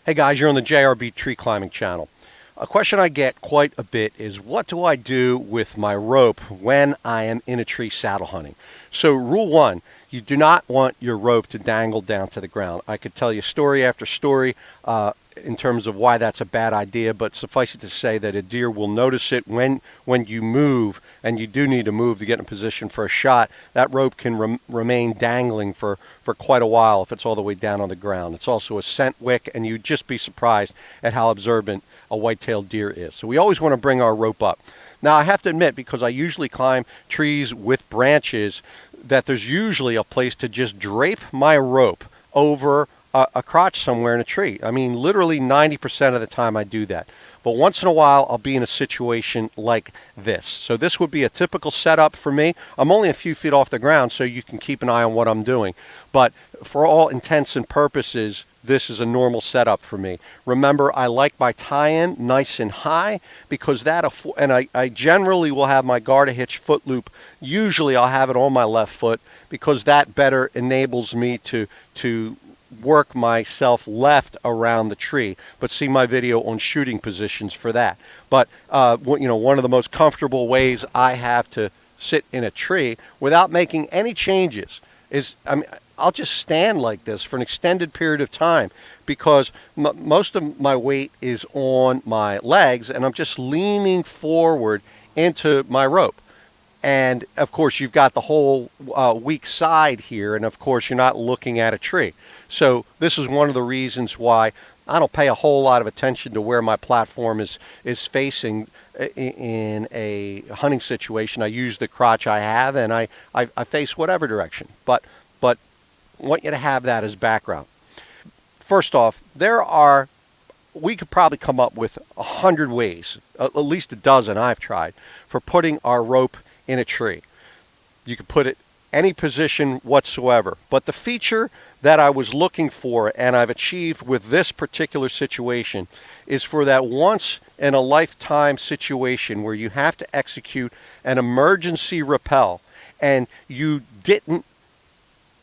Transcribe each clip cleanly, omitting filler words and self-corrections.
Hey guys, you're on the JRB Tree Climbing channel. A question I get quite a bit is, what do I do with my rope when I am in a tree saddle hunting? So rule one, you do not want your rope to dangle down to the ground. I could tell you story after story in terms of why that's a bad idea, but suffice it to say that a deer will notice it when you move, and you do need to move to get in a position for a shot. That rope can remain dangling for quite a while if it's all the way down on the ground. It's also a scent wick, and you'd just be surprised at how observant a white-tailed deer is. So we always want to bring our rope up. Now I have to admit, because I usually climb trees with branches, that there's usually a place to just drape my rope over a crotch somewhere in a tree. I mean, literally 90% of the time I do that. But once in a while, I'll be in a situation like this. So this would be a typical setup for me. I'm only a few feet off the ground, so you can keep an eye on what I'm doing. But for all intents and purposes, this is a normal setup for me. Remember, I like my tie-in nice and high, because I generally will have my garter hitch foot loop. Usually I'll have it on my left foot, because that better enables me to work myself left around the tree. But see my video on shooting positions for that. But one of the most comfortable ways I have to sit in a tree without making any changes is, I'll just stand like this for an extended period of time, because most of my weight is on my legs, and I'm just leaning forward into my rope. And of course you've got the whole weak side here, and of course you're not looking at a tree. So this is one of the reasons why I don't pay a whole lot of attention to where my platform is facing in a hunting situation. I use the crotch I have, and I face whatever direction. But I want you to have that as background. First off, we could probably come up with 100 ways, at least a dozen I've tried, for putting our rope in a tree. You could put it any position whatsoever. But the feature that I was looking for, and I've achieved with this particular situation, is for that once in a lifetime situation where you have to execute an emergency rappel, and you didn't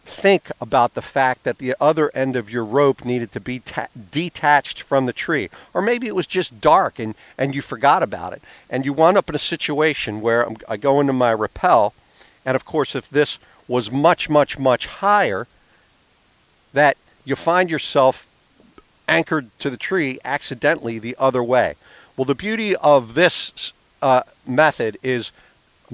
think about the fact that the other end of your rope needed to be detached from the tree. Or maybe it was just dark and you forgot about it. And you wound up in a situation where I go into my rappel, and of course if this was much, much, much higher, that you find yourself anchored to the tree accidentally the other way. Well, the beauty of this method is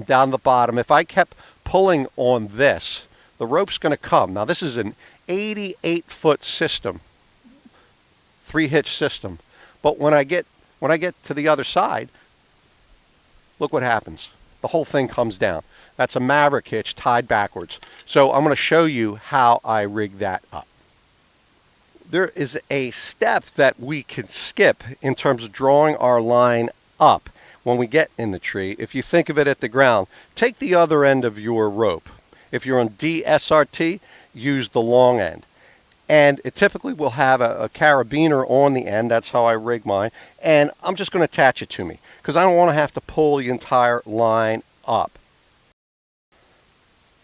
down the bottom. If I kept pulling on this, the rope's going to come. Now this is an 88-foot system, 3-hitch system. But when I get to the other side, look what happens. The whole thing comes down. That's a Maverick Hitch tied backwards. So I'm going to show you how I rig that up. There is a step that we can skip in terms of drawing our line up when we get in the tree. If you think of it at the ground, take the other end of your rope. If you're on DSRT, use the long end. And it typically will have a carabiner on the end. That's how I rig mine. And I'm just going to attach it to me, because I don't want to have to pull the entire line up.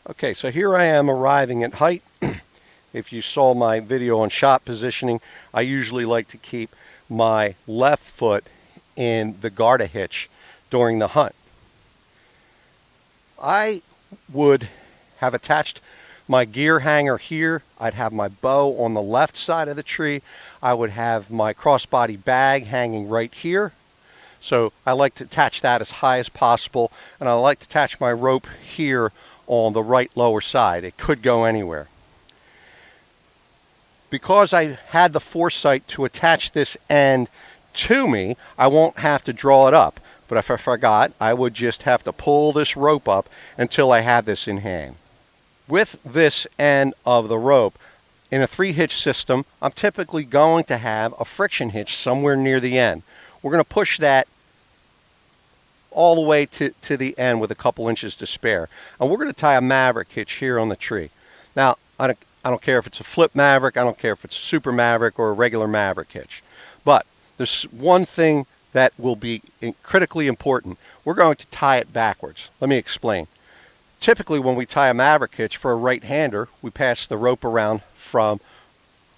Okay, so here I am arriving at height. If you saw my video on shot positioning, I usually like to keep my left foot in the garter hitch during the hunt. I would have attached my gear hanger here. I'd have my bow on the left side of the tree. I would have my crossbody bag hanging right here. So I like to attach that as high as possible, and I like to attach my rope here on the right lower side. It could go anywhere. Because I had the foresight to attach this end to me, I won't have to draw it up. But if I forgot, I would just have to pull this rope up until I had this in hand. With this end of the rope, in a 3-hitch system, I'm typically going to have a friction hitch somewhere near the end. We're going to push that all the way to the end with a couple inches to spare. And we're going to tie a Maverick hitch here on the tree. Now, I don't care if it's a flip Maverick, I don't care if it's a super Maverick or a regular Maverick hitch. But there's one thing that will be critically important. We're going to tie it backwards. Let me explain. Typically when we tie a Maverick hitch for a right-hander, we pass the rope around from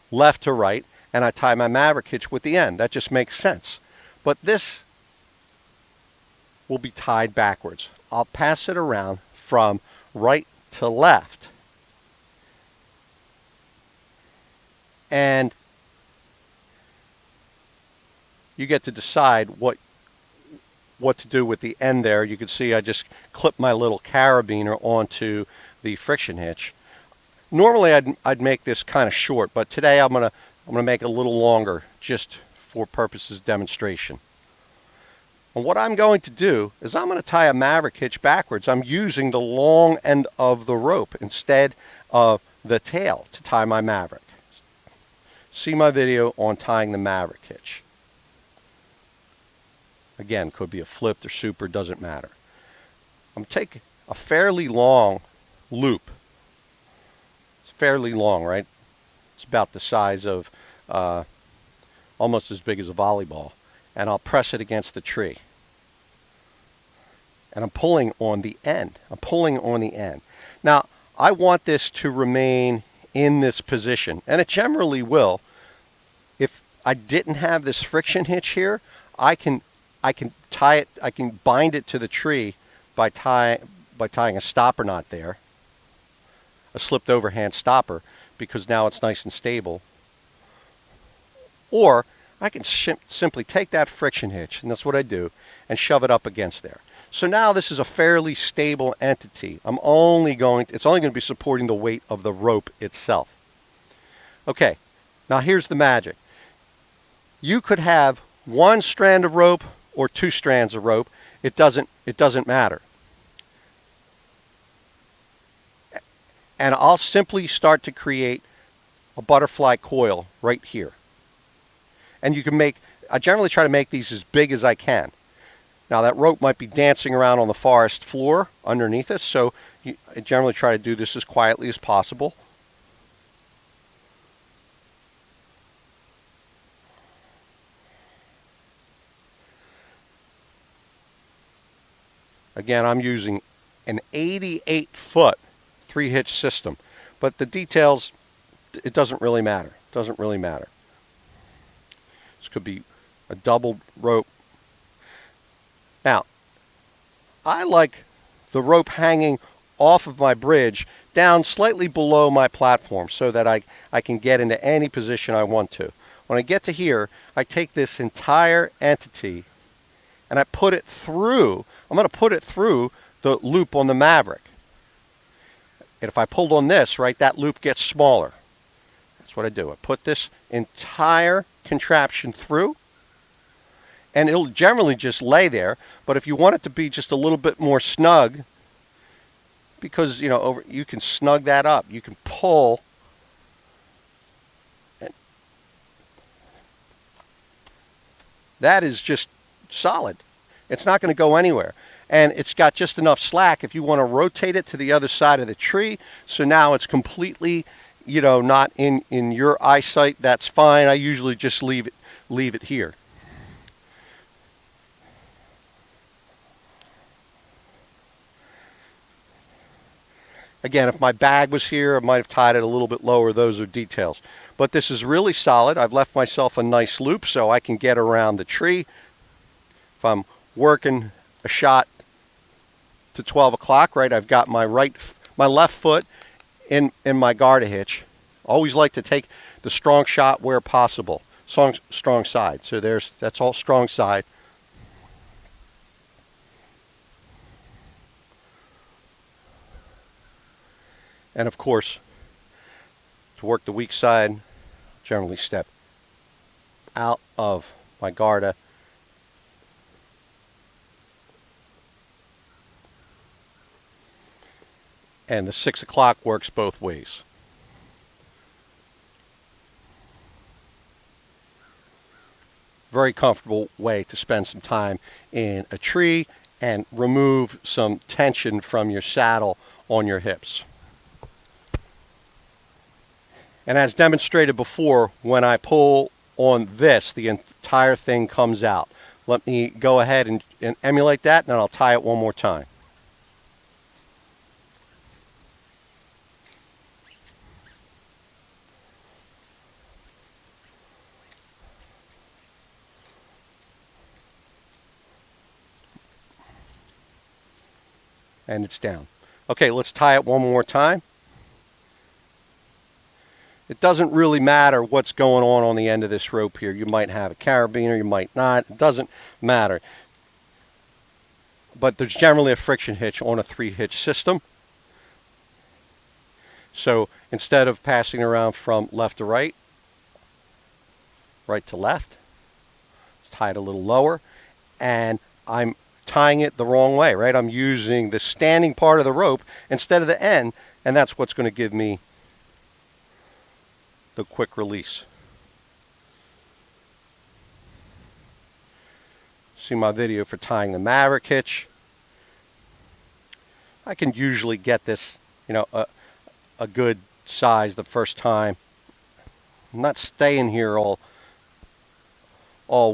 left to right, and I tie my Maverick hitch with the end. That just makes sense. But this will be tied backwards. I'll pass it around from right to left. And you get to decide what to do with the end there. You can see I just clipped my little carabiner onto the friction hitch. Normally I'd make this kind of short, but today I'm gonna make it a little longer just for purposes of demonstration. And what I'm going to do is I'm going to tie a Maverick hitch backwards. I'm using the long end of the rope instead of the tail to tie my Maverick. See my video on tying the Maverick hitch. Again, could be a flipped or super, doesn't matter. I'm going to take a fairly long loop. It's fairly long, right? It's about the size of, almost as big as a volleyball. And I'll press it against the tree. And I'm pulling on the end. I'm pulling on the end. Now, I want this to remain in this position, and it generally will. If I didn't have this friction hitch here, I can tie it, I can bind it to the tree by tying a stopper knot there, a slipped overhand stopper, because now it's nice and stable. Or I can simply take that friction hitch, and that's what I do, and shove it up against there. So now this is a fairly stable entity. It's only going to be supporting the weight of the rope itself. Okay, now here's the magic. You could have one strand of rope or two strands of rope. It doesn't matter. And I'll simply start to create a butterfly coil right here. And you can I generally try to make these as big as I can. Now that rope might be dancing around on the forest floor underneath us, so I generally try to do this as quietly as possible. Again, I'm using an 88-foot 3-hitch system, but the details, it doesn't really matter. It doesn't really matter. This could be a double rope. Now, I like the rope hanging off of my bridge down slightly below my platform so that I can get into any position I want to. When I get to here, I take this entire entity and I put it through. I'm going to put it through the loop on the Maverick. And if I pulled on this, right, that loop gets smaller. That's what I do. I put this entire contraption through, and it'll generally just lay there. But if you want it to be just a little bit more snug, because you can snug that up, you can pull. And that is just solid. It's not going to go anywhere. And it's got just enough slack if you want to rotate it to the other side of the tree. So now it's completely, not in your eyesight. That's fine. I usually just leave it here. Again, if my bag was here, I might have tied it a little bit lower. Those are details. But this is really solid. I've left myself a nice loop so I can get around the tree. If I'm working a shot to 12 o'clock, right, I've got my left foot in my garter hitch. Always like to take the strong shot where possible. Strong side. So that's all strong side. And of course, to work the weak side, generally step out of my garter. And the 6 o'clock works both ways. Very comfortable way to spend some time in a tree and remove some tension from your saddle on your hips. And as demonstrated before, when I pull on this, the entire thing comes out. Let me go ahead and emulate that, and then I'll tie it one more time. and it's down. Okay, let's tie it one more time. It doesn't really matter what's going on the end of this rope here. You might have a carabiner, you might not. It doesn't matter. But there's generally a friction hitch on a 3-hitch system. So instead of passing around from left to right, right to left, it's tied a little lower, and I'm tying it the wrong way, right? I'm using the standing part of the rope instead of the end, and that's what's going to give me the quick release. See my video for tying the Maverick hitch. I can usually get this, a good size the first time. I'm not staying here all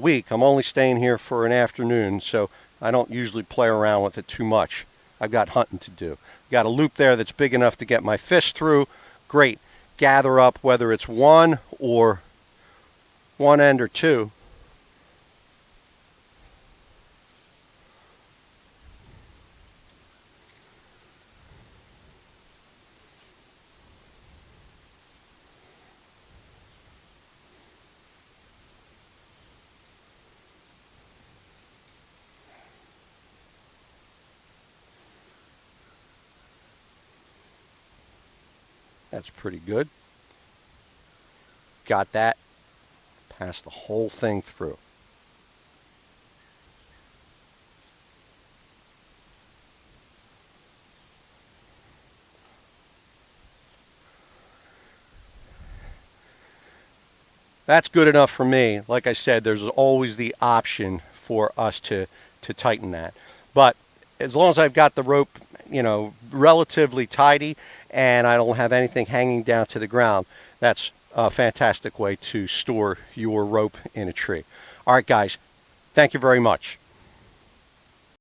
week. I'm only staying here for an afternoon, so I don't usually play around with it too much. I've got hunting to do. Got a loop there that's big enough to get my fist through. Great. Gather up whether it's one end or two. That's pretty good. Got that. Pass the whole thing through. That's good enough for me. Like I said, there's always the option for us to tighten that. But as long as I've got the rope, relatively tidy and I don't have anything hanging down to the ground, that's a fantastic way to store your rope in a tree. All right, guys, thank you very much.